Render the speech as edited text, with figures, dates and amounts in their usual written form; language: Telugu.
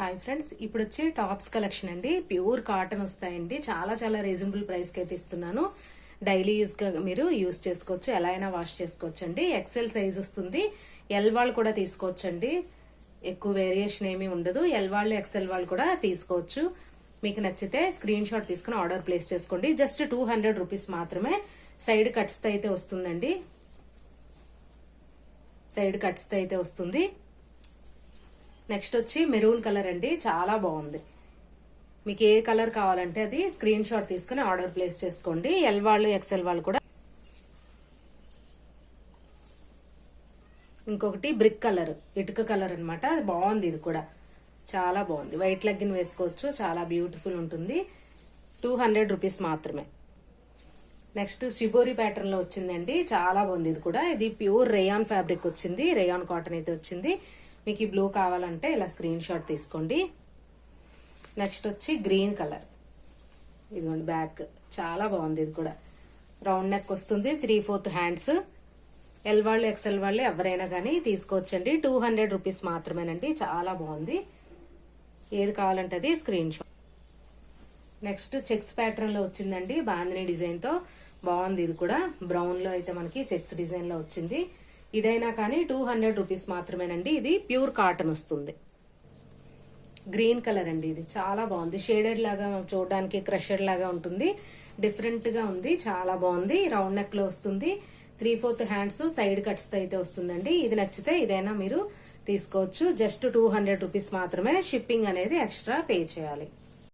హాయ్ ఫ్రెండ్స్, ఇప్పుడు వచ్చి టాప్స్ కలెక్షన్ అండి. ప్యూర్ కాటన్ వస్తాయండి. చాలా చాలా రీజనబుల్ ప్రైస్ కి అయితే ఇస్తున్నాను. డైలీ యూస్ గా మీరు యూస్ చేసుకోవచ్చు, ఎలా అయినా వాష్ చేసుకోవచ్చు అండి. ఎక్సెల్ సైజ్ వస్తుంది. ఎల్ వాళ్ళు కూడా తీసుకోవచ్చండి. ఎక్కువ వేరియేషన్ ఏమీ ఉండదు. ఎల్ వాళ్ళు ఎక్సెల్ వాళ్ళు కూడా తీసుకోవచ్చు. మీకు నచ్చితే స్క్రీన్ షాట్ తీసుకుని ఆర్డర్ ప్లేస్ చేసుకోండి. జస్ట్ 200 రూపీస్ మాత్రమే. సైడ్ కట్స్ తో అయితే వస్తుందండి. సైడ్ కట్స్ తో అయితే వస్తుంది. నెక్స్ట్ వచ్చి మెరూన్ కలర్ అండి. చాలా బాగుంది. మీకు ఏ కలర్ కావాలంటే అది స్క్రీన్ షాట్ తీసుకుని ఆర్డర్ ప్లేస్ చేసుకోండి. ఎల్ వాళ్ళు ఎక్సెల్ వాళ్ళు కూడా. ఇంకొకటి బ్రిక్ కలర్, ఇటుక కలర్ అన్నమాట. బాగుంది, ఇది కూడా చాలా బాగుంది. వైట్ లెగ్గిన్ వేసుకోవచ్చు, చాలా బ్యూటిఫుల్ ఉంటుంది. 200 రూపీస్ మాత్రమే. నెక్స్ట్ షిబోరి ప్యాటర్న్ లో వచ్చిందండి. చాలా బాగుంది ఇది కూడా. ఇది ప్యూర్ రేయాన్ ఫ్యాబ్రిక్ వచ్చింది. రేయాన్ కాటన్ అయితే వచ్చింది. మీకు ఈ బ్లూ కావాలంటే ఇలా స్క్రీన్ షాట్ తీసుకోండి. నెక్స్ట్ వచ్చి గ్రీన్ కలర్. ఇదిగోండి బ్యాక్, చాలా బాగుంది. ఇది కూడా రౌండ్ నెక్ వస్తుంది. 3/4 హ్యాండ్స్. ఎల్ వాళ్ళు ఎక్సెల్ వాళ్ళు ఎవరైనా కానీ తీసుకోవచ్చండి. 200 రూపీస్ మాత్రమేనండి. చాలా బాగుంది. ఏది కావాలంటే అది screen shot. Next checks pattern లో వచ్చిందండి. బాందిని డిజైన్ తో బాగుంది. ఇది కూడా బ్రౌన్ లో అయితే మనకి చెక్స్ డిజైన్ లో వచ్చింది. ఇదైనా కానీ 200 రూపీస్ మాత్రమేనండి. ఇది ప్యూర్ కాటన్ వస్తుంది. గ్రీన్ కలర్ అండి. ఇది చాలా బాగుంది. షేడెడ్ లాగా చూడడానికి క్రషర్ లాగా ఉంటుంది. డిఫరెంట్ గా ఉంది, చాలా బాగుంది. రౌండ్ నెక్ లో వస్తుంది. 3/4 హ్యాండ్స్, సైడ్ కట్స్ తో అయితే వస్తుందండి. ఇది నచ్చితే ఇదైనా మీరు తీసుకోవచ్చు. జస్ట్ 200 రూపీస్ మాత్రమే. షిప్పింగ్ అనేది ఎక్స్ట్రా పే చేయాలి.